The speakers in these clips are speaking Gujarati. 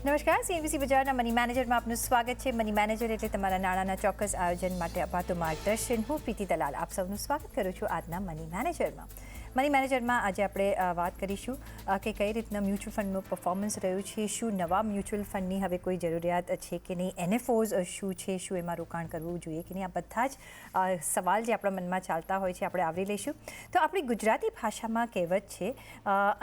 નમસ્કાર, સીએનબીસી બજારના મની મેનેજરમાં આપનું સ્વાગત છે. મની મેનેજર એટલે તમારા નાણાંના ચોક્કસ આયોજન માટે અપાતું માર્ગદર્શન. હું પ્રીતિ દલાલ આપ સૌનું સ્વાગત કરું છું આજના મની મેનેજરમાં. મની મેનેજરમાં આજે આપણે વાત કરીશું કે કઈ રીતના મ્યુચ્યુઅલ ફંડનું પરફોર્મન્સ રહ્યું છે, શું નવા મ્યુચ્યુઅલ ફંડની હવે કોઈ જરૂરિયાત છે કે નહીં, એનએફઓઝ શું છે, શું એમાં રોકાણ કરવું જોઈએ કે નહીં, આ બધા જ સવાલ જે આપણા મનમાં ચાલતા હોય છે આપણે આવરી લઈશું. તો આપણી ગુજરાતી ભાષામાં કહેવત છે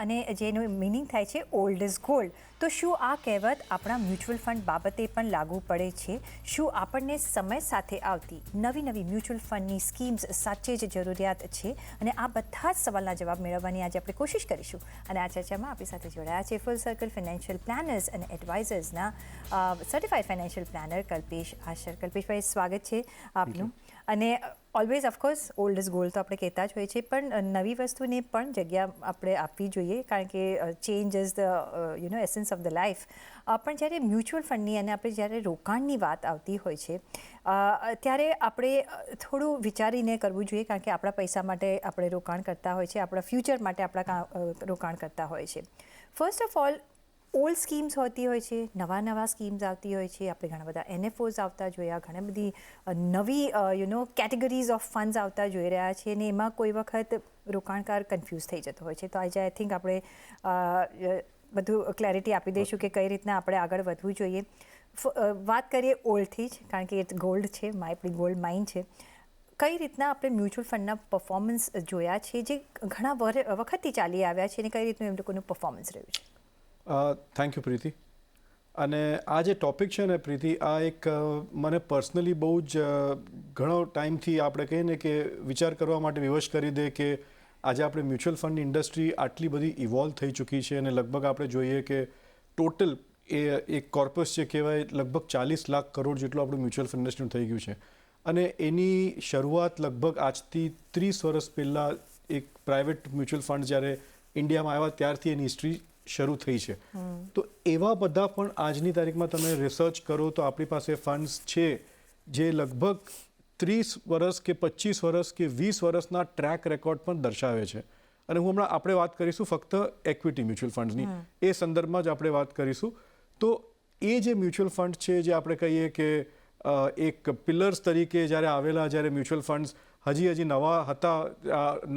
અને જેનું મિનિંગ થાય છે ઓલ્ડ ઇઝ ગોલ્ડ. તો શું આ કહેવત આપણા મ્યુચ્યુઅલ ફંડ બાબતે પણ લાગુ પડે છે? શું આપણને સમય સાથે આવતી નવી નવી મ્યુચ્યુઅલ ફંડની સ્કીમ્સ સાચે જ જરૂરિયાત છે? અને આ બધા જ સવાલના જવાબ મેળવવાની આજે આપણે કોશિશ કરીશું. અને આ ચર્ચામાં આપણી સાથે જોડાયા છે ફૂલ સર્કલ ફાઇનાન્શિયલ પ્લાનર્સ અને એડવાઇઝર્સના certified financial planar Kalpesh Ashar. Kalpeshbhai, સ્વાગત છે આપનું. અને always of course old is gold તો આપણે કહેતા જ હોઈએ છીએ, પણ નવી વસ્તુને પણ જગ્યા આપણે આપવી જોઈએ, કારણ કે change is the essence of the life. પણ જ્યારે મ્યુચ્યુઅલ ફંડની અને આપણે જ્યારે રોકાણની વાત આવતી હોય છે ત્યારે આપણે થોડું વિચારીને કરવું જોઈએ, કારણ કે આપણા પૈસા માટે આપણે રોકાણ કરતા હોય છે, આપણા ફ્યુચર માટે આપણા રોકાણ કરતા હોય છે. First of all, old schemes હોતી હોય છે, નવા સ્કીમ્સ આવતી હોય છે, આપણે ઘણા બધા એનએફઓઝ આવતા જોયા, ઘણી બધી નવી કેટેગરીઝ ઓફ ફંડ્સ આવતા જોઈ રહ્યા છીએ, અને એમાં કોઈ વખત રોકાણકાર કન્ફ્યુઝ થઈ જતો હોય છે. તો આજે આઈ થિંક આપણે બધું ક્લેરિટી આપી દઈશું કે કઈ રીતના આપણે આગળ વધવું જોઈએ. વાત કરીએ ઓલ્ડથી જ, કારણ કે એ ગોલ્ડ છે, આપણી ગોલ્ડ માઇન છે. કઈ રીતના આપણે મ્યુચ્યુઅલ ફંડના પરફોર્મન્સ જોયા છે જે ઘણા વખતથી ચાલી આવ્યા છે, અને કઈ રીતનું એમ લોકોનું પરફોર્મન્સ રહ્યું છે? થેન્ક યુ પ્રીતિ. અને આ જે ટૉપિક છે ને પ્રીતિ, આ એક મને પર્સનલી બહુ જ ઘણો ટાઈમથી આપણે કહીએ ને કે વિચાર કરવા માટે વિવશ કરી દે કે આજે આપણે મ્યુચ્યુઅલ ફંડની ઇન્ડસ્ટ્રી આટલી બધી ઇવોલ્વ થઈ ચૂકી છે, અને લગભગ આપણે જોઈએ કે ટોટલ એ એક કોર્પસ જે કહેવાય લગભગ 40 લાખ કરોડ જેટલું આપણું મ્યુચ્યુઅલ ફંડ ઇન્ડસ્ટ્રીનું થઈ ગયું છે. અને એની શરૂઆત લગભગ આજથી 30 વર્ષ પહેલાં એક પ્રાઇવેટ મ્યુચ્યુઅલ ફંડ જ્યારે ઇન્ડિયામાં આવ્યા ત્યારથી એની હિસ્ટ્રી શરૂ થઈ છે. તો એવા બધા પણ આજની તારીખમાં તમે રિસર્ચ કરો તો આપણી પાસે ફંડ્સ છે જે લગભગ 30 વર્ષ કે 25 વર્ષ કે 20 વર્ષના ટ્રેક રેકોર્ડ પણ દર્શાવે છે. અને હું હમણાં આપણે વાત કરીશું ફક્ત ઇક્વિટી મ્યુચ્યુઅલ ફંડ્સની, એ સંદર્ભમાં જ આપણે વાત કરીશું. તો એ જે મ્યુચ્યુઅલ ફંડ છે, જે આપણે કહીએ કે એક પિલર્સ તરીકે જ્યારે આવેલા, જ્યારે મ્યુચ્યુઅલ ફંડ્સ હજી નવા હતા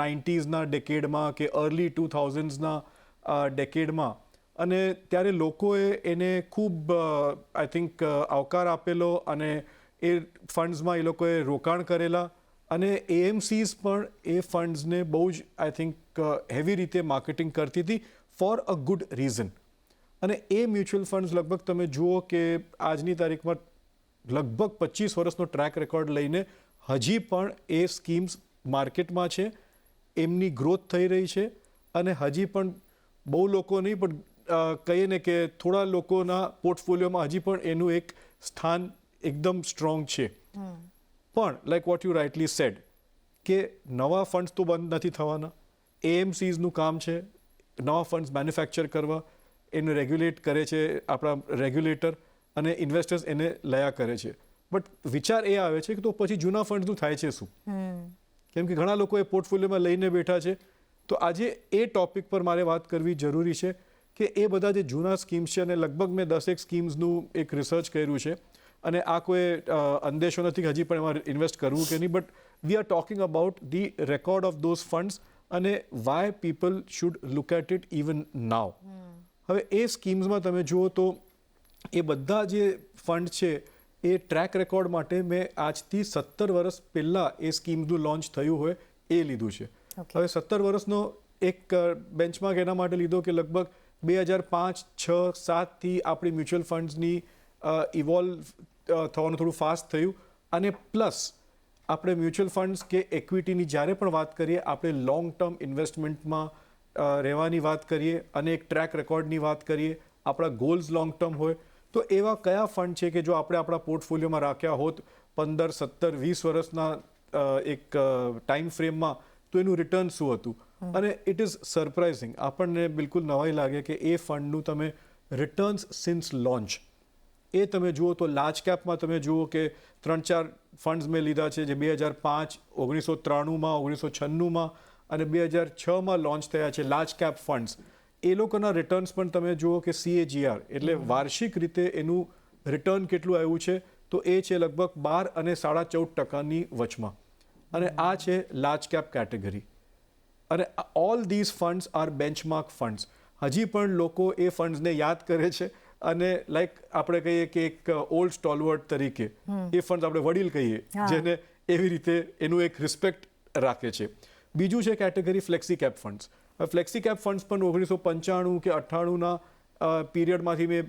90s ડેકેડમાં કે અર્લી 2000s ડેકેડમાં, અને ત્યારે લોકોએ એને ખૂબ આઈ થિંક આવકાર આપેલો, અને એ ફંડ્સમાં એ લોકોએ રોકાણ કરેલા, અને એએમસીઝ પણ એ ફંડ્સને બહુ જ આઈ થિંક હેવી રીતે માર્કેટિંગ કરતી હતી ફોર અ ગુડ રીઝન. અને એ મ્યુચ્યુઅલ ફંડ્સ લગભગ તમે જુઓ કે આજની તારીખમાં લગભગ 25 વર્ષનો ટ્રેક રેકોર્ડ લઈને હજી પણ એ સ્કીમ્સ માર્કેટમાં છે, એમની ગ્રોથ થઈ રહી છે, અને હજી પણ બહુ લોકો નહીં પણ કહીએ ને કે થોડા લોકોના પોર્ટફોલિયોમાં હજી પણ એનું એક સ્થાન એકદમ સ્ટ્રોંગ છે. પણ like what you rightly said કે નવા ફંડ્સ તો બંધ નથી થવાના. એએમસીઝનું કામ છે નવા ફંડ્સ મેન્યુફેક્ચર કરવા, એને રેગ્યુલેટ કરે છે આપણા રેગ્યુલેટર, અને ઇન્વેસ્ટર્સ એને લયા કરે છે. બટ વિચાર એ આવે છે કે તો પછી જૂના ફંડ્સનું થાય છે શું? કેમ કે ઘણા લોકો એ પોર્ટફોલિયોમાં લઈને બેઠા છે. તો આજે એ ટૉપિક પર મારે વાત કરવી જરૂરી છે કે એ બધા જે જૂના સ્કીમ્સ છે, અને લગભગ મેં 10 સ્કીમ્સનું એક રિસર્ચ કર્યું છે, અને આ કોઈ અંદેશો નથી કે હજી પણ એમાં ઇન્વેસ્ટ કરવું કે નહીં, but we are talking about the record of those funds અને why people should look at it even now. હવે એ સ્કીમ્સમાં તમે જુઓ તો એ બધા જે ફંડ છે એ ટ્રેક રેકોર્ડ માટે મેં આજથી 17 વર્ષ પહેલાં એ સ્કીમ્સનું લોન્ચ થયું હોય એ લીધું છે. હવે 17 વર્ષનો એક બેન્ચમાર્ક એના માટે લીધો કે લગભગ 2005, 6, 7થી આપણી મ્યુચ્યુઅલ ફંડ્સની ઇવોલ્વ થવાનું થોડું ફાસ્ટ થયું, અને પ્લસ આપણે મ્યુચ્યુઅલ ફંડ્સ કે ઇક્વિટીની જ્યારે પણ વાત કરીએ, આપણે લોંગ ટર્મ ઇન્વેસ્ટમેન્ટમાં રહેવાની વાત કરીએ, અને એક ટ્રેક રેકોર્ડની વાત કરીએ, આપણા ગોલ્સ લોંગ ટર્મ હોય, તો એવા કયા ફંડ છે કે જો આપણે આપણા પોર્ટફોલિયોમાં રાખ્યા હોત 15, 17, 20 વર્ષના એક ટાઈમ ફ્રેમમાં, તો એનું રિટર્ન શું હતું? અને ઇટ ઇઝ સરપ્રાઇઝિંગ, આપણને બિલકુલ નવાઈ લાગે કે એ ફંડનું તમે રિટર્ન્સ સિન્સ લોન્ચ એ તમે જુઓ તો લાર્જ કેપમાં તમે જુઓ કે 3-4 ફંડ્સ મેં લીધા છે જે 2005, 1993માં, 1996માં અને 2006માં લોન્ચ થયા છે લાર્જ કેપ ફંડ્સ, એ લોકોના રિટર્ન્સ પણ તમે જુઓ કે CAGR એટલે વાર્ષિક રીતે એનું રિટર્ન કેટલું આવ્યું છે, તો એ છે લગભગ 12 અને 14.5%ની વચમાં. અને આ છે લાર્જ કેપ કેટેગરી. અને all these funds are benchmark funds. હજી પણ લોકો એ ફંડ્સને યાદ કરે છે અને લાઈક આપણે કહીએ કે એક ઓલ્ડ સ્ટોલવર્ડ તરીકે એ ફંડ્સ આપણે વડીલ કહીએ, જેને એવી રીતે એનું એક રિસ્પેક્ટ રાખે છે. બીજું છે category flexi cap funds. Flexi cap funds પણ 1995 કે 98ના પીરિયડમાંથી મેં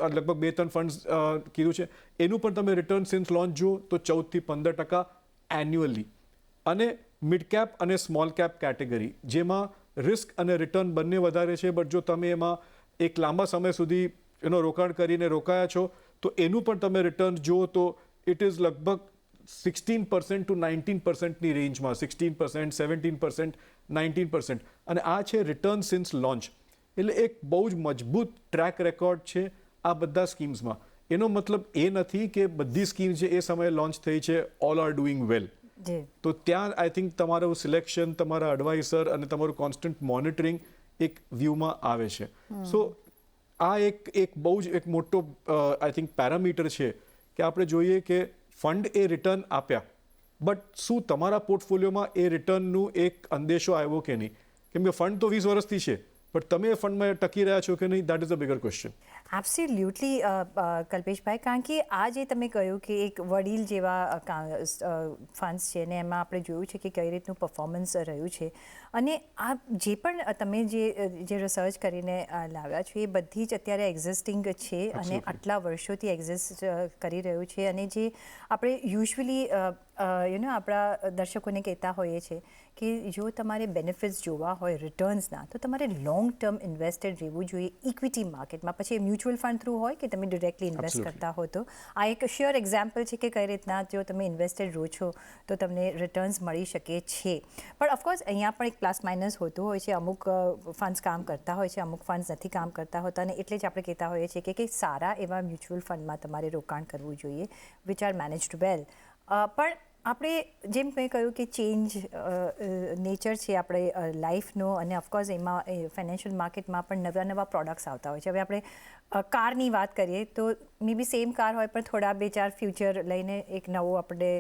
લગભગ 2-3 ફંડ્સ કીધું છે. એનું પણ તમે રિટર્ન સિન્સ લોન્ચ જુઓ તો 14 થી 15% એન્યુઅલી. અને મિડ કેપ અને સ્મોલ કેપ કેટેગરી, જેમાં રિસ્ક અને રિટર્ન બંને વધારે છે, બટ જો તમે એમાં એક લાંબા સમય સુધી એનો રોકાણ કરીને રોકાયા છો તો એનું પણ તમે રિટર્ન જુઓ તો ઇટ ઇઝ લગભગ 16% to 19%ની રેન્જમાં, 16%, 17%, 19%. અને આ છે રિટર્ન સિન્સ લોન્ચ. એટલે એક બહુ જ મજબૂત ટ્રેક રેકોર્ડ છે આ બધા સ્કીમ્સમાં. એનો મતલબ એ નથી કે બધી સ્કીમ જે એ સમયે લોન્ચ થઈ છે ઓલ આર ડુઈંગ વેલ. તો ત્યાં આઈ થિંક તમારું સિલેક્શન, તમારા એડવાઇસર અને તમારું કોન્સ્ટન્ટ મોનિટરિંગ એક વ્યૂમાં આવે છે. સો આ એક બહુ જ એક મોટો આઈ થિંક પેરામીટર છે કે આપણે જોઈએ કે ફંડ એ રિટર્ન આપ્યા, બટ શું તમારા પોર્ટફોલિયોમાં એ રિટર્નનું એક અંદેશો આવ્યો કે નહીં? કેમ કે ફંડ તો 20 વર્ષથી છે, બટ તમે એ ફંડમાં ટકી રહ્યા છો કે નહીં, that is a bigger question. Absolutely કલ્પેશભાઈ, કારણ કે આ જે તમે કહ્યું કે એક વડીલ જેવા ફંડ્સ છે ને એમાં આપણે જોયું છે કે કઈ રીતનું પરફોર્મન્સ રહ્યું છે. અને આ જે પણ તમે જે રિસર્ચ કરીને લાવ્યા છો એ બધી જ અત્યારે એક્ઝિસ્ટિંગ છે અને આટલા વર્ષોથી એક્ઝિસ્ટ કરી રહ્યું છે. અને જે આપણે યુઝ્યુઅલી આપણા દર્શકોને કહેતા હોઈએ છીએ કે જો તમારે બેનિફિટ્સ જોવા હોય રિટર્ન્સના, તો તમારે લોંગ ટર્મ ઇન્વેસ્ટેડ રહેવું જોઈએ ઇક્વિટી માર્કેટમાં. પછી મ્યુચ્યુઅલ ફંડ થ્રુ હોય કે તમે ડિરેક્ટલી ઇન્વેસ્ટ કરતા હો, તો આ એક શ્યોર એક્ઝામ્પલ છે કે કઈ રીતના જો તમે ઇન્વેસ્ટેડ રહો છો તો તમને રિટર્ન્સ મળી શકે છે. પણ ઓફકોર્સ અહીંયા પણ એક પ્લસ માઇનસ હોતું હોય છે. અમુક ફંડ્સ કામ કરતા હોય છે, અમુક ફંડ્સ નથી કામ કરતા હોતા. અને એટલે જ આપણે કહેતા હોઈએ છીએ કે સારા એવા મ્યુચ્યુઅલ ફંડમાં તમારે રોકાણ કરવું જોઈએ વિચ આર મેનેજ્ડ વેલ. પણ આપણે જેમ મેં કહ્યું કે ચેન્જ નેચર છે આપણે લાઈફનો, અને ઓફકોર્સ એમાં ફાઇનાન્શિયલ માર્કેટમાં પણ નવા પ્રોડક્ટ્સ આવતા હોય છે. હવે આપણે કારની વાત કરીએ તો મે બી સેમ કાર હોય પણ થોડા 2-4 ફ્યુચર લઈને એક નવો આપણે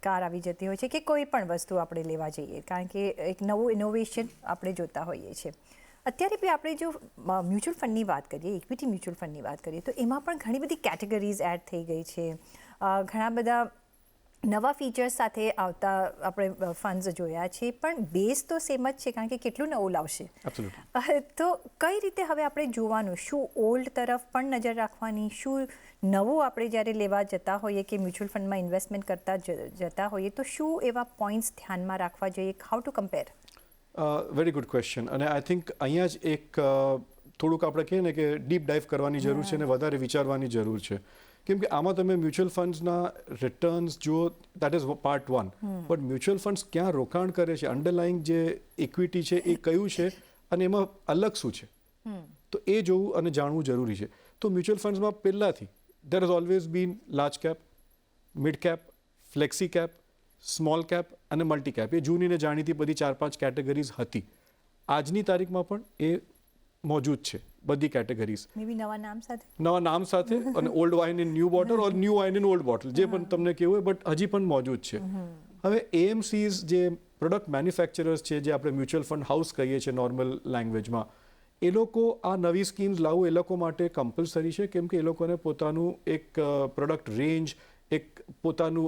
કાર આવી જતી હોય છે કે કોઈ પણ વસ્તુ આપણે લેવા જઈએ, કારણ કે એક નવું ઇનોવેશન આપણે જોતા હોઈએ છીએ. અત્યારે બી આપણે જો મ્યુચ્યુઅલ ફંડની વાત કરીએ, ઇક્વિટી મ્યુચ્યુઅલ ફંડની વાત કરીએ, તો એમાં પણ ઘણી બધી કેટેગરીઝ એડ થઈ ગઈ છે. ઘણા બધા નવા ફીચર્સ સાથે આવતા આપણે ફંડ્સ જોયા છે, પણ બેઝ તો સેમ જ છે, કારણ કે કેટલું નવું લાવશે. તો કઈ રીતે હવે આપણે જોવાનું, શું ઓલ્ડ તરફ પણ નજર રાખવાની, શું નવું આપણે જ્યારે લેવા જતા હોઈએ કે મ્યુચ્યુઅલ ફંડમાં ઇન્વેસ્ટમેન્ટ કરતા જતા હોઈએ તો શું એવા પોઈન્ટ્સ ધ્યાનમાં રાખવા જોઈએ? How to compare? Very good question. અને આઈ થિંક અહીંયા જ એક થોડુંક આપણે કહીએ ને કે ડીપ ડાઇવ કરવાની જરૂર છે અને વધારે વિચારવાની જરૂર છે. કેમ કે આમાં તમે મ્યુચ્યુઅલ ફંડ્સના રિટર્ન્સ જુઓ, that is part 1. But mutual funds ક્યાં રોકાણ કરે છે, અંડરલાઇંગ જે ઇક્વિટી છે એ કયું છે અને એમાં અલગ શું છે, તો એ જોવું અને જાણવું જરૂરી છે. તો મ્યુચ્યુઅલ ફંડ્સમાં પહેલાંથી there is always been large cap, mid cap, flexi cap, small cap અને મલ્ટી કેપ. એ જૂની ને જાણીતી બધી 4-5 કેટેગરીઝ હતી. આજની તારીખમાં પણ એ મોજૂદ છે બધી કેટેગરીઝ. મે બી નવા નામ સાથે અને old wine in new bottle or new wine in old bottle, જે પણ તમને કહેવું હોય, બટ હજી પણ મોજૂદ છે. હવે AMCs જે પ્રોડક્ટ મેન્યુફેક્ચરર્સ છે, જે આપણે મ્યુચ્યુઅલ ફંડ હાઉસ કહીએ છીએ નોર્મલ લેંગ્વેજમાં, એ લોકો આ નવી સ્કીમ્સ લાવવું એ લોકો માટે કમ્પલસરી છે. કેમ કે એ લોકોને પોતાનું એક પ્રોડક્ટ રેન્જ, એક પોતાનું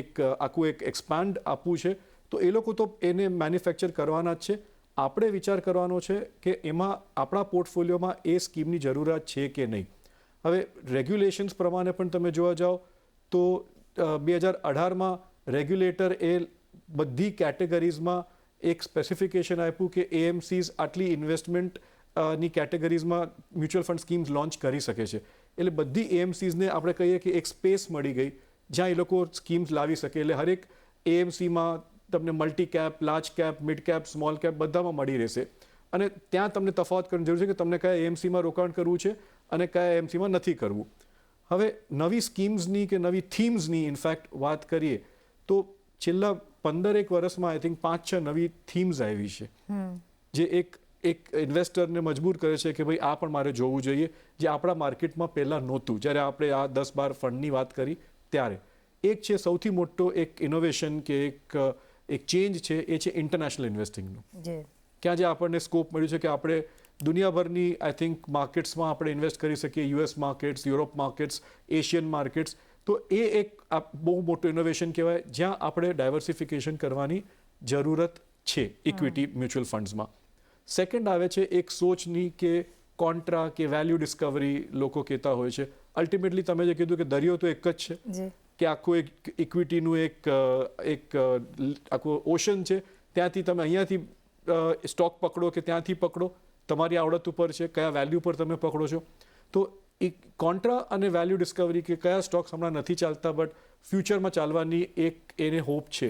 એક આખું એક એક્સપાન્ડ આપવું છે. તો એ લોકો તો એને મેન્યુફેક્ચર કરવાના જ છે. આપણે વિચાર કરવાનો છે કે એમાં આપણા પોર્ટફોલિયોમાં એ સ્કીમની જરૂરિયાત છે કે નહીં. હવે રેગ્યુલેશન્સ પ્રમાણે પણ તમે જોવા જાઓ તો 2018માં રેગ્યુલેટર એ બધી કેટેગરીઝમાં એક સ્પેસિફિકેશન આપ્યું કે AMCs આટલી ઇન્વેસ્ટમેન્ટની કેટેગરીઝમાં મ્યુચ્યુઅલ ફંડ સ્કીમ્સ લોન્ચ કરી શકે છે. એટલે બધી AMCsને આપણે કહીએ કે એક સ્પેસ મળી ગઈ જ્યાં એ લોકો સ્કીમ્સ લાવી શકે. એટલે હરેક AMCમાં તમને multi cap, large cap, mid cap, small cap બધામાં મળી રહેશે. અને ત્યાં તમને તફાવત કરવાની જરૂર છે કે તમને કયા AMCમાં રોકાણ કરવું છે અને કયા AMCમાં નથી કરવું. હવે નવી સ્કીમ્સની કે નવી થીમ્સની ઇનફેક્ટ વાત કરીએ તો છેલ્લા 15 વર્ષમાં આઈ થિંક 5-6 નવી થીમ્સ આવી છે. જે એક એક ઇન્વેસ્ટરને મજબૂર કરે છે કે ભાઈ આ પણ મારે જોવું જોઈએ, જે આપણા માર્કેટમાં પહેલાં નહોતું. જ્યારે આપણે આ 10-12 ફંડની વાત કરી ત્યારે એક છે સૌથી મોટો એક ઇનોવેશન કે એક ચેન્જ છે, એ છે ઇન્ટરનેશનલ ઇન્વેસ્ટિંગનું. ક્યાં જે આપણને સ્કોપ મળ્યું છે કે આપણે દુનિયાભરની આઈ થિંક માર્કેટ્સમાં આપણે ઇન્વેસ્ટ કરી શકીએ, US markets, Europe markets, Asian markets. તો એ એક બહુ મોટું ઇનોવેશન કહેવાય, જ્યાં આપણે ડાયવર્સિફિકેશન કરવાની જરૂરત છે ઇક્વિટી મ્યુચ્યુઅલ ફંડ્સમાં. સેકન્ડ આવે છે એક સોચની કે કોન્ટ્રા કે વેલ્યુ ડિસ્કવરી લોકો કહેતા હોય છે. અલ્ટિમેટલી તમે જે કીધું કે દરિયો તો એક જ છે, કે આખું એક ઇક્વિટીનું એક આખું ઓશન છે. ત્યાંથી તમે અહીંયાથી સ્ટોક પકડો કે ત્યાંથી પકડો, તમારી આવડત ઉપર છે કયા વેલ્યુ પર તમે પકડો છો. તો એક કોન્ટ્રા અને વેલ્યુ ડિસ્કવરી કે કયા સ્ટોક્સ હમણાં નથી ચાલતા બટ ફ્યુચરમાં ચાલવાની એક એને હોપ છે.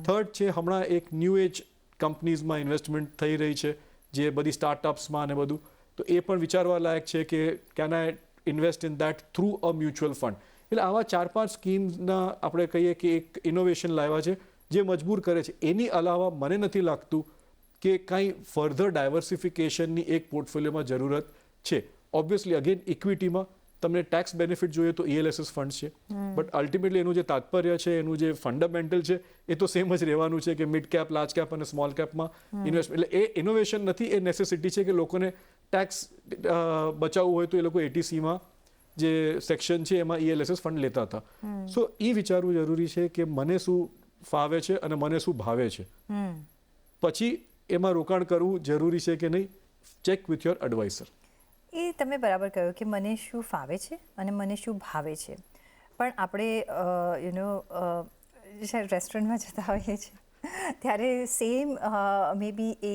થર્ડ છે હમણાં એક ન્યૂ એજ કંપનીઝમાં ઇન્વેસ્ટમેન્ટ થઈ રહી છે, જે બધી સ્ટાર્ટઅપ્સમાં અને બધું. તો એ પણ વિચારવા લાયક છે કે can I invest in that through a mutual fund. એટલે આવા 4-5 સ્કીમ્સના આપણે કહીએ કે એક ઇનોવેશન લાવ્યા છે જે મજબૂર કરે છે. એની અલાવા મને નથી લાગતું કે કાંઈ ફર્ધર ડાયવર્સિફિકેશનની એક પોર્ટફોલિયોમાં જરૂરત છે. ઓબ્વિયસલી અગેન ઇક્વિટીમાં તમને ટેક્સ બેનિફિટ જોઈએ તો ELSS ફંડ છે, બટ અલ્ટિમેટલી એનું જે તાત્પર્ય છે, એનું જે ફંડામેન્ટલ છે, એ તો સેમ જ રહેવાનું છે કે મિડ કેપ, લાર્જ કેપ અને સ્મોલ કેપમાં ઇન્વેસ્ટમેન્ટ. એટલે એ ઇનોવેશન નથી, એ નેસેસિટી છે કે લોકોને ટેક્સ બચાવવું હોય તો એ લોકો ATCમાં જે સેક્શન છે એમાં ELSS ફંડ લેતા હતા. સો એ વિચારવું જરૂરી છે કે મને શું ફાવે છે અને મને શું ભાવે છે, પછી એમાં રોકાણ કરવું જરૂરી છે કે નહીં. Check with your adviser. એ તમે બરાબર કહ્યું કે મને શું ફાવે છે અને મને શું ભાવે છે. પણ આપણે રેસ્ટોરન્ટમાં જતા હોઈએ છીએ ત્યારે સેમ મે બી એ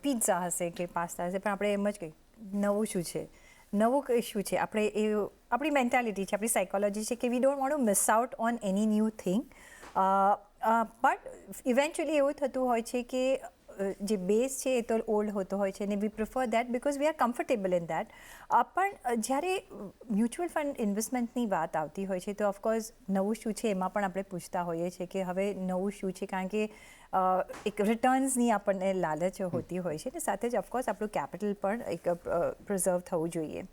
પિઝા હશે કે પાસ્તા હશે, પણ આપણે એમ જ કહીએ નવું શું છે, નવું શું છે. આપણે એ આપણી મેન્ટાલિટી છે, આપણી સાયકોલોજી છે કે we don't want to miss out on any new thing. But eventually એવું થતું હોય છે કે જે બેઝ છે એ તો ઓલ્ડ હોતો હોય છે અને we prefer that because we are comfortable in that. પણ જ્યારે મ્યુચ્યુઅલ ફંડ ઇન્વેસ્ટમેન્ટની વાત આવતી હોય છે તો ઓફકોર્સ નવું શું છે એમાં પણ આપણે પૂછતા હોઈએ છીએ કે હવે નવું શું છે, કારણ કે એક રિટર્ન્સની આપણને લાલચ હોતી હોય છે અને સાથે જ ઓફકોર્સ આપણું કેપિટલ પણ એક પ્રિઝર્વ થવું જોઈએ.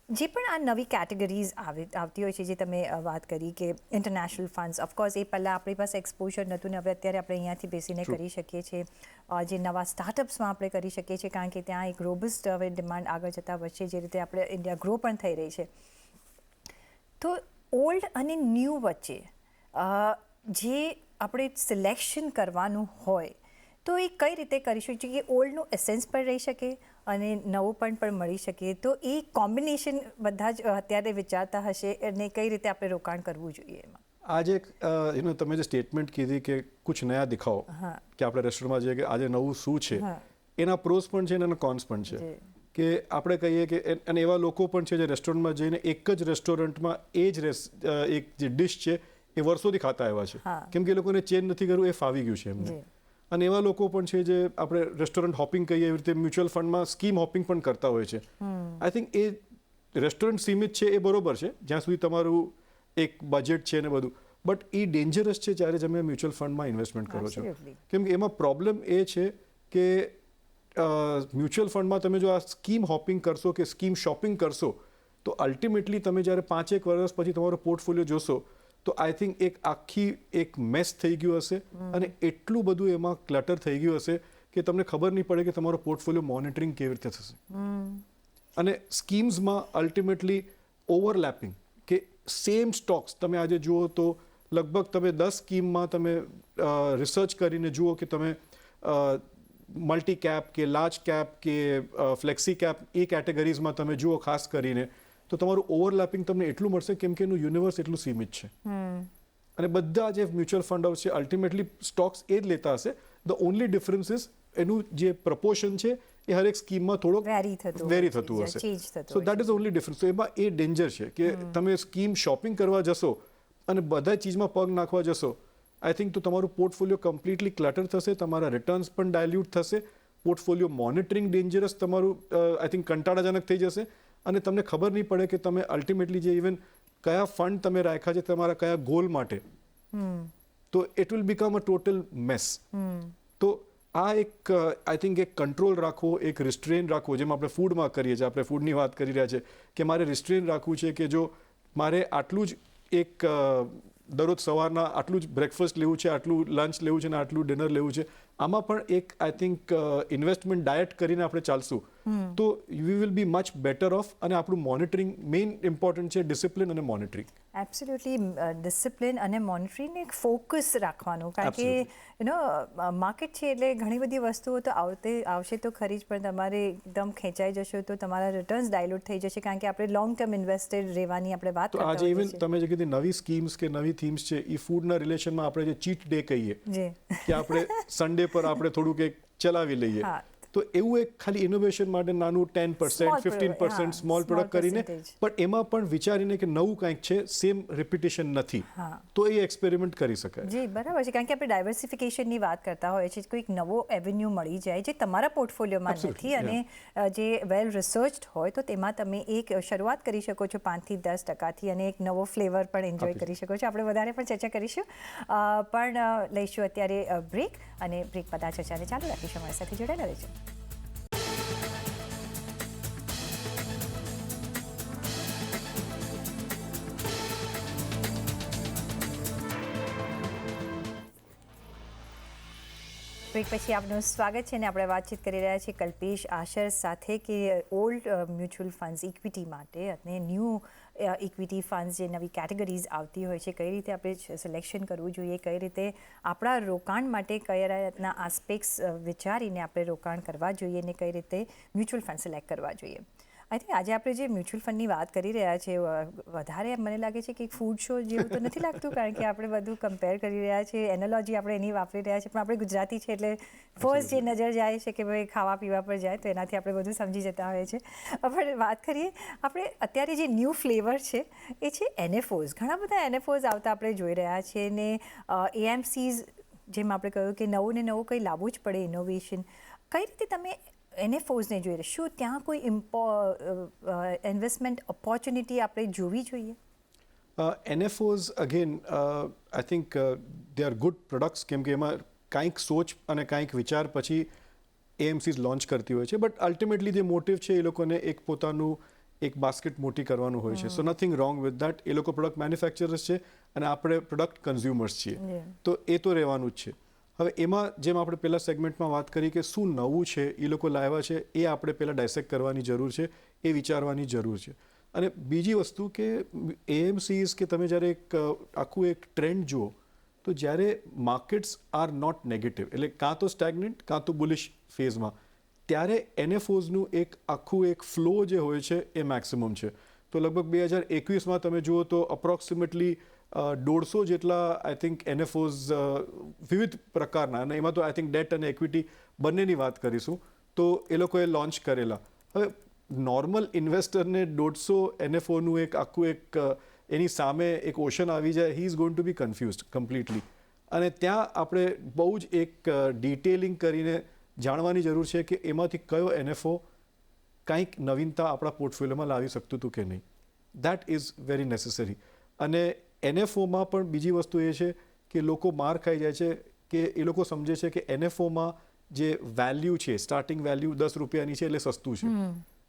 જે પણ આ નવી કેટેગરીઝ આવતી હોય છે, જે તમે વાત કરી કે ઇન્ટરનેશનલ ફંડ્સ, ઓફકોર્સ એ પહેલાં આપણી પાસે એક્સપોઝર નહોતું ને હવે અત્યારે આપણે અહીંયાથી બેસીને કરી શકીએ છીએ. જે નવા સ્ટાર્ટઅપ્સમાં આપણે કરી શકીએ છીએ, કારણ કે ત્યાં એક રોબસ્ટ હવે ડિમાન્ડ આગળ જતાં વધશે, જે રીતે આપણે ઇન્ડિયા ગ્રો પણ થઈ રહી છે. તો ઓલ્ડ અને ન્યૂ વચ્ચે જે આપણે સિલેક્શન કરવાનું હોય તો એ કઈ રીતે કરીશું કે ઓલ્ડનું એસેન્સ પણ રહી શકે અને નવું પણ મળી શકે. તો એ કોમ્બિનેશન બધા જ અત્યારે વિચારતા હશે અને કઈ રીતે આપણે રોકાણ કરવું જોઈએ એમાં. આજે તમે જે સ્ટેટમેન્ટ કીધી કે કુછ નયા દિખાઓ, કે આપણે રેસ્ટોરન્ટમાં જઈએ કે આજે નવું શું છે, એના પ્રોસ પણ છે અને એના કોન્સ પણ છે. કે આપણે કહીએ કે અને એવા લોકો પણ છે જે રેસ્ટોરન્ટમાં જઈને એક જ રેસ્ટોરન્ટમાં એ જ એક જે ડિશ છે એ વર્ષોથી ખાતા આવ્યા છે, કેમ કે એ લોકોને ચેન્જ નથી કરવું, એ ફાવી ગયું છે એમને. અને એવા લોકો પણ છે જે આપણે રેસ્ટોરન્ટ હોપિંગ કહીએ એવી રીતે મ્યુચ્યુઅલ ફંડમાં સ્કીમ હોપિંગ પણ કરતા હોય છે. આઈ થિંક એ રેસ્ટોરન્ટ સીમિત છે એ બરોબર છે જ્યાં સુધી તમારું એક બજેટ છે ને બધું, બટ એ ડેન્જરસ છે જ્યારે તમે મ્યુચ્યુઅલ ફંડમાં ઇન્વેસ્ટમેન્ટ કરો છો. કેમ કે એમાં પ્રોબ્લેમ એ છે કે મ્યુચ્યુઅલ ફંડમાં તમે જો આ સ્કીમ હોપિંગ કરશો કે સ્કીમ શોપિંગ કરશો તો અલ્ટિમેટલી તમે જ્યારે 5-1 વર્ષ પછી તમારો પોર્ટફોલિયો જોશો તો આઈ થિંક એક આખી એક મેસ થઈ ગયું હશે અને એટલું બધું એમાં ક્લટર થઈ ગયું હશે કે તમને ખબર નહીં પડે કે તમારો પોર્ટફોલિયો મોનિટરિંગ કેવી રીતે થશે. અને સ્કીમ્સમાં અલ્ટિમેટલી ઓવરલેપિંગ કે સેમ સ્ટોક્સ તમે આજે જુઓ તો લગભગ તમે 10 સ્કીમમાં તમે રિસર્ચ કરીને જુઓ કે તમે મલ્ટી કેપ કે લાર્જ કેપ કે ફ્લેક્સી કેપ એ કેટેગરીઝમાં તમે જુઓ ખાસ કરીને તો તમારું ઓવરલેપિંગ તમને એટલું મળશે કેમ કે એનું યુનિવર્સ એટલું સીમિત છે. અને બધા જે મ્યુચ્યુઅલ ફંડ હાઉસ છે અલ્ટિમેટલી સ્ટોક્સ એ જ લેતા હશે. ધ ઓનલી ડિફરન્સ ઇઝ એનું જે પ્રપોર્શન છે એ હરેક સ્કીમમાં થોડોક વેરી થતું હશે. So that is only difference. તો એમાં એ ડેન્જર છે કે તમે સ્કીમ શોપિંગ કરવા જશો અને બધા ચીજમાં પગ નાખવા જશો, આઈ થિંક તો તમારું પોર્ટફોલિયો કમ્પ્લીટલી ક્લટર થશે, તમારા રિટર્ન્સ પણ ડાયલ્યુટ થશે, પોર્ટફોલિયો મોનિટરિંગ ડેન્જરસ તમારું આઈ થિંક કંટાળાજનક થઈ જશે અને તમને ખબર નહીં પડે કે તમે અલ્ટિમેટલી જે ઇવન કયા ફંડ તમે રાખ્યા છે તમારા કયા ગોલ માટે, તો it will become a total mess. તો આ એક આઈ થિંક એક કંટ્રોલ રાખવો, એક રિસ્ટ્રેન રાખવો, જેમ આપણે ફૂડમાં કરીએ છીએ, આપણે ફૂડની વાત કરી રહ્યા છે કે મારે રિસ્ટ્રેન રાખવું છે કે જો મારે આટલું જ એક દરરોજ સવારના આટલું જ બ્રેકફાસ્ટ લેવું છે, આટલું લંચ લેવું છે અને આટલું ડિનર લેવું છે, આમાં પણ એક આઈ થિંક ઇન્વેસ્ટમેન્ટ ડાયટ કરીને આપણે ચાલશું તો we will be much better off. અને આપણું મોનિટરિંગ મેઇન ઇમ્પોર્ટન્ટ છે, ડિસિપ્લિન અને મોનિટરિંગ. એબ્સોલ્યુટલી ડિસિપ્લિન અને મોનિટરિંગ એક ફોકસ રાખવાનું, કારણ કે માર્કેટ છે એટલે ઘણી બધી વસ્તુઓ તો આવશે તો ખરી જ, પણ તમારે એકદમ ખેંચાઈ જશો તો તમારા રિટર્ન્સ ડાયલ્યુટ થઈ જશે, કારણ કે આપણે લોંગ ટર્મ ઇન્વેસ્ટેડ રહેવાની આપણે વાત તો આજે ઇવન તમે જે કીધી નવી સ્કીમ્સ કે નવી થીમ્સ છે, એ ફૂડના રિલેશનમાં આપણે જે ચીટ ડે કહીએ કે આપણે સન્ડે પર આપણે થોડુંક એક ચલાવી લઈએ, તો એવું એક ખાલી ઇનોવેશન માટે નાનું 10%, 15% સ્મોલ પ્રોડક્ટ કરીને, પણ એમાં પણ વિચારીને કે નવું કંઈક છે, સેમ રિપીટિશન નથી, તો એ એક્સપેરિમેન્ટ કરી શકાય. જી બરાબર છે, કારણ કે આપણે ડાયવર્સિફિકેશનની વાત કરતા હોઈએ છીએ, કોઈક નવો એવન્યુ મળી જાય જે તમારા પોર્ટફોલિયોમાં નથી અને જે વેલ રિસર્ચ્ડ હોય, તો તેમાં તમે એક શરૂઆત કરી શકો છો 5 થી 10% અને એક નવો ફ્લેવર પણ એન્જોય કરી શકો છો. આપણે વધારે પણ ચર્ચા કરીશું, પણ લઈશું અત્યારે બ્રેક, અને બ્રેક બાદ આ ચર્ચાને ચાલુ રાખીશું. અમારી સાથે જોડાયેલા રહેજો. બ્રેક પછી આપનું સ્વાગત છે, અને આપણે વાતચીત કરી રહ્યા છીએ કલ્પેશ આશર સાથે કે ઓલ્ડ મ્યુચ્યુઅલ ફંડ્સ ઇક્વિટી માટે અને ન્યૂ ઇક્વિટી ફંડ્સ જે નવી કેટેગરીઝ આવતી હોય છે, કઈ રીતે આપણે સિલેક્શન કરવું જોઈએ, કઈ રીતે આપણા રોકાણ માટે કયા રીતના આસ્પેક્ટ્સ વિચારીને આપણે રોકાણ કરવા જોઈએ, અને કઈ રીતે મ્યુચ્યુઅલ ફંડ સિલેક્ટ કરવા જોઈએ. આઈ થિંક આજે આપણે જે મ્યુચ્યુઅલ ફંડની વાત કરી રહ્યા છીએ, વધારે મને લાગે છે કે ફૂડ શો જેવું તો નથી લાગતું, કારણ કે આપણે બધું કમ્પેર કરી રહ્યા છીએ, એનોલોજી આપણે એની વાપરી રહ્યા છીએ, પણ આપણે ગુજરાતી છે એટલે ફર્સ્ટ જે નજર જાય છે કે ભાઈ ખાવા પીવા પર જાય, તો એનાથી આપણે બધું સમજી જતા હોઈએ છીએ. પણ વાત કરીએ આપણે અત્યારે જે ન્યૂ ફ્લેવર છે એ છે NFOs. ઘણા બધા NFOs આવતા આપણે જોઈ રહ્યા છીએ, ને AMCs જેમ આપણે કહ્યું કે નવું ને નવું કંઈ લાવવું જ પડે, ઇનોવેશન. કઈ રીતે તમે NFOsને જોઈ રહ્યા, શું ત્યાં કોઈ ઇન્વેસ્ટમેન્ટ ઓપોર્ચ્યુનિટી આપણે જોવી જોઈએ? NFOs again I think they are good products, કેમ કે એમાં કાંઈક સોચ અને કાંઈક વિચાર પછી AMCs લોન્ચ કરતી હોય છે, બટ અલ્ટિમેટલી જે મોટિવ છે એ લોકોને એક પોતાનું એક બાસ્કેટ મોટી કરવાનું હોય છે. સો નથિંગ રોંગ વિથ દેટ. એ લોકો પ્રોડક્ટ મેન્યુફેક્ચરર્સ છે અને આપણે પ્રોડક્ટ કન્ઝ્યુમર્સ છીએ, તો એ તો રહેવાનું જ છે. હવે એમાં જેમ આપણે પહેલાં સેગમેન્ટમાં વાત કરી કે શું નવું છે એ લોકો લાવ્યા છે, એ આપણે પહેલાં ડાયસેક્ટ કરવાની જરૂર છે, એ વિચારવાની જરૂર છે. અને બીજી વસ્તુ કે AMCs કે તમે જ્યારે એક આખું એક ટ્રેન્ડ જુઓ, તો જ્યારે માર્કેટ્સ આર નોટ નેગેટિવ, એટલે કાં તો સ્ટેગ્નન્ટ કાં તો બુલિશ ફેઝમાં, ત્યારે NFOsનું એક આખું એક ફ્લો જે હોય છે એ મેક્સિમમ છે. તો લગભગ 2021માં તમે જુઓ તો અપ્રોક્સિમેટલી 150 જેટલા આઈ થિંક NFOs વિવિધ પ્રકારના, અને એમાં તો આઈ થિંક ડેટ અને ઇક્વિટી બંનેની વાત કરીશું, તો એ લોકોએ લોન્ચ કરેલા. હવે નોર્મલ ઇન્વેસ્ટરને 150 NFOનું એક આખું એક એની સામે એક ઓશન આવી જાય, he is going to be confused completely. અને ત્યાં આપણે બહુ જ એક ડિટેલિંગ કરીને જાણવાની જરૂર છે કે એમાંથી કયો NFO કંઈક નવીનતા આપણા પોર્ટફોલિયોમાં લાવી શકતું હતું કે નહીં. That is very necessary. અને NFOમાં પણ બીજી વસ્તુ એ છે કે લોકો માર ખાઈ જાય છે કે એ લોકો સમજે છે કે NFOમાં જે વેલ્યુ છે, સ્ટાર્ટિંગ વેલ્યુ 10 રૂપિયાની છે એટલે સસ્તું છે.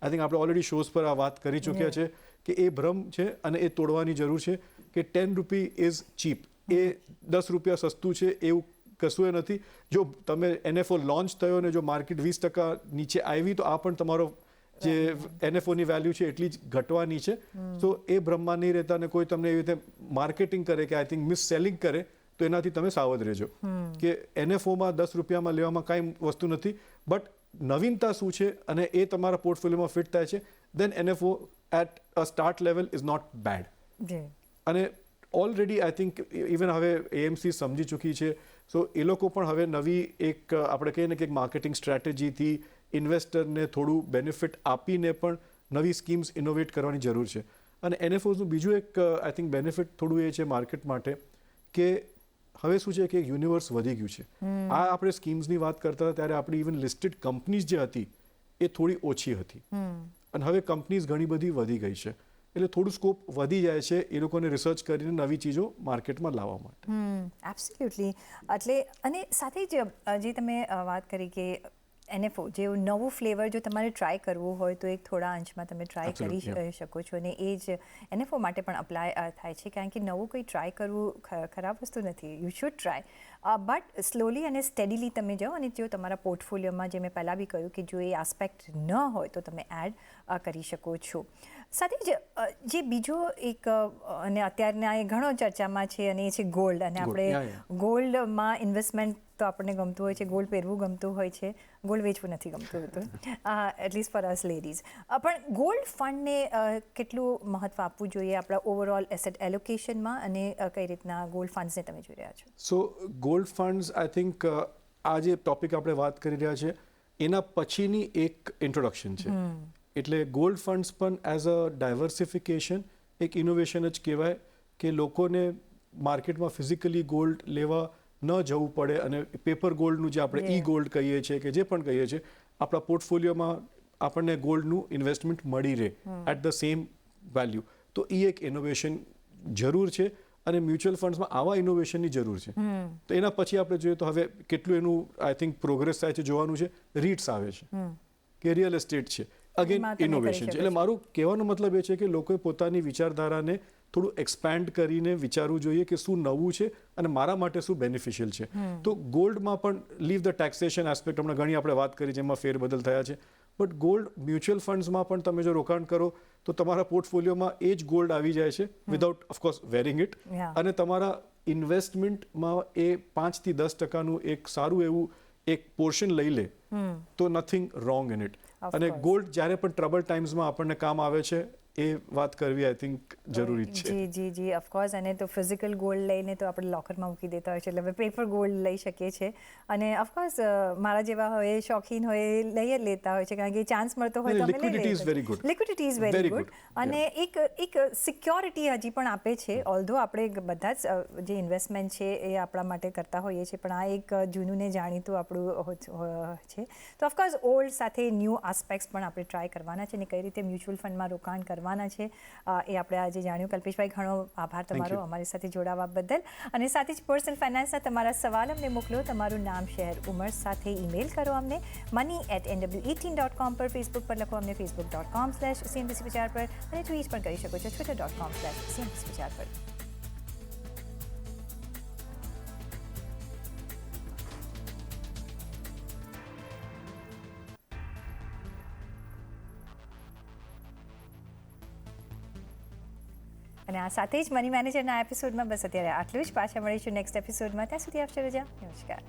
આઈ થિંક આપણે ઓલરેડી શોઝ પર આ વાત કરી ચૂક્યા છે કે એ ભ્રમ છે અને એ તોડવાની જરૂર છે કે 10 રૂપી ઇઝ ચીપ, એ 10 રૂપિયા સસ્તું છે એવું કશું એ નથી. જો તમે NFO લોન્ચ થયો અને જો માર્કેટ 20% નીચે આવી, તો આ પણ તમારો જે NFOની વેલ્યુ છે એટલી જ ઘટવાની છે. તો એ બ્રહ્મમાં નહીં રહેતા, અને કોઈ તમને એવી રીતે માર્કેટિંગ કરે કે આઈ થિંક મિસ સેલિંગ કરે, તો એનાથી તમે સાવધ રહેજો કે NFOમાં 10 રૂપિયામાં લેવામાં કાંઈ વસ્તુ નથી, બટ નવીનતા શું છે અને એ તમારા પોર્ટફોલિયોમાં ફિટ થાય છે, then NFO at a start level is not bad. અને ઓલરેડી આઈ થિંક ઇવન હવે AMC સમજી ચૂકી છે, સો એ લોકો પણ હવે નવી એક આપણે કહીએ ને કે માર્કેટિંગ સ્ટ્રેટેજીથી ઇન્વેસ્ટરને થોડું બેનિફિટ આપીને પણ નવી સ્કીમ્સ ઇનોવેટ કરવાની જરૂર છે. અને NFOsનું બીજું એક આઈ થિંક બેનિફિટ થોડું એ છે માર્કેટ માટે કે હવે શું છે કે યુનિવર્સ વધી ગયું છે. આ આપણે સ્કીમ્સની વાત કરતા હતા ત્યારે આપણી ઇવન લિસ્ટેડ કંપનીઝ જે હતી એ થોડી ઓછી હતી, અને હવે કંપનીઝ ઘણી બધી વધી ગઈ છે. એટલે થોડું સ્કોપ વધી જાય છે એ લોકોને રિસર્ચ કરીને નવી ચીજો માર્કેટમાં લાવવા માટે. એબ્સોલ્યુટલી. એટલે અને સાથે જ જે તમે વાત કરી કે NFO જેવું નવું ફ્લેવર જો તમારે ટ્રાય કરવું હોય તો એક થોડા અંશમાં તમે ટ્રાય કરી Absolutely, શકો છો, અને એ જ NFO માટે પણ અપ્લાય થાય છે, કારણ કે નવું કંઈ ટ્રાય કરવું ખરાબ વસ્તુ નથી. You should try, but slowly અને સ્ટેડીલી તમે જાઓ, અને જો તમારા પોર્ટફોલિયોમાં જે મેં પહેલાં બી કહ્યું કે જો એ આસ્પેક્ટ ન હોય તો તમે એડ કરી શકો છો. સાથે જ જે બીજો એક અને અત્યારના એ ઘણો ચર્ચામાં છે અને એ છે ગોલ્ડ. અને Gold, yeah, આપણે ગોલ્ડમાં ઇન્વેસ્ટમેન્ટ તો આપણને ગમતું હોય છે, ગોલ્ડ પહેરવું ગમતું હોય છે, ગોલ્ડ વેચવું નથી ગમતું હોતું, એટલીસ્ટ ફોર અસ લેડીઝ. પણ ગોલ્ડ ફંડને કેટલું મહત્ત્વ આપવું જોઈએ આપણા ઓવરઓલ એસેટ એલોકેશનમાં, અને કઈ રીતના ગોલ્ડ ફંડ્સને તમે જોઈ રહ્યા છો? સો ગોલ્ડ ફંડ્સ આઈ થિંક આ જે ટોપિક આપણે વાત કરી રહ્યા છે એના પછીની એક ઇન્ટ્રોડક્શન છે. એટલે ગોલ્ડ ફંડ્સ પણ એઝ અ ડાયવર્સિફિકેશન એક ઇનોવેશન જ કહેવાય કે લોકોને માર્કેટમાં ફિઝિકલી ગોલ્ડ લેવા ન જવું પડે, અને પેપર ગોલ્ડનું જે આપણે ઈ ગોલ્ડ કહીએ છીએ કે જે પણ કહીએ છીએ, આપણા પોર્ટફોલિયોમાં આપણને ગોલ્ડનું ઇન્વેસ્ટમેન્ટ મળી રહે એટ ધ સેમ વેલ્યુ. તો એ એક ઇનોવેશન જરૂર છે, અને મ્યુચ્યુઅલ ફંડ્સમાં આવા ઇનોવેશનની જરૂર છે. તો એના પછી આપણે જોઈએ તો હવે કેટલું એનું આઈ થિંક પ્રોગ્રેસ થાય છે જોવાનું છે. રીટ્સ આવે છે કે રિયલ એસ્ટેટ છે, અગેન એમાં તમે ઇનોવેશન કરી છે. શકો એટલે મારું કહેવાનો મતલબ એ છે કે લોકોએ પોતાની વિચારધારાને થોડું એક્સપેન્ડ કરીને વિચારવું જોઈએ કે શું નવું છે અને મારા માટે શું બેનિફિશિયલ છે. તો ગોલ્ડમાં પણ લીવ ધ ટેક્સેશન એસ્પેક્ટ, હમણાં ઘણી આપણે વાત કરી જેમાં ફેરબદલ થયા છે, બટ ગોલ્ડ મ્યુચ્યુઅલ ફંડ્સમાં પણ તમે જો રોકાણ કરો તો તમારા પોર્ટફોલિયોમાં એ જ ગોલ્ડ આવી જાય છે વિધાઉટ ઓફકોર્સ વેરિંગ ઇટ, અને તમારા ઇન્વેસ્ટમેન્ટમાં એ 5 થી 10% એક સારું એવું એક પોર્શન લઈ લે તો નથિંગ રોંગ ઇન ઇટ. અને ગોલ્ડ જ્યારે પણ ટ્રબલ ટાઈમ્સમાં આપણને કામ આવે છે એ વાત કરવી આઈ થિંક જરૂરી જ છે. જી ઓફકોર્સ. અને તો ફિઝિકલ ગોલ્ડ લઈને તો આપણે લોકરમાં મૂકી દેતા હોય છે, એટલે હવે પેપર ગોલ્ડ લઈ શકીએ છીએ. અને ઓફકોર્સ મારા જેવા હોય, શોખીન હોય, એ લઈ જ લેતા હોય છે, કારણ કે ચાન્સ મળતો હોય તો અમે લઈ liquidity is very good. Liquidity is very good. અને એક સિક્યોરિટી હજી પણ આપે છે. ઓલ્ધો આપણે બધા જ જે ઇન્વેસ્ટમેન્ટ છે એ આપણા માટે કરતા હોઈએ છીએ, પણ આ એક જૂનું ને જાણીતું આપણું છે. તો ઓફકોર્સ ઓલ્ડ સાથે ન્યૂ આસ્પેક્ટ્સ પણ આપણે ટ્રાય કરવાના છે, અને કઈ રીતે મ્યુચ્યુઅલ ફંડમાં રોકાણ કરવાના છે એ આપણે આજે જાણ્યું. કલ્પેશભાઈ, ઘણો આભાર તમારો અમારી સાથે જોડાવા બદલ. અને સાથે જ પર્સનલ ફાઇનાન્સના તમારા સવાલ અમને મોકલો, તમારું નામ, શહેર, ઉંમર સાથે ઈમેલ કરો અમને money@nw18.com પર, ફેસબુક પર લખો અમને facebook.com/cnbc વિચાર પર, અને ટ્વીટ પણ કરી શકો છો twitter.com/cnbc વિચાર પર. અને આ સાથે જ મની મેનેજરના એપિસોડમાં બસ અત્યારે આટલું જ. પાછા મળીશું નેક્સ્ટ એપિસોડમાં. ત્યાં સુધી આપશો રજા. નમસ્કાર.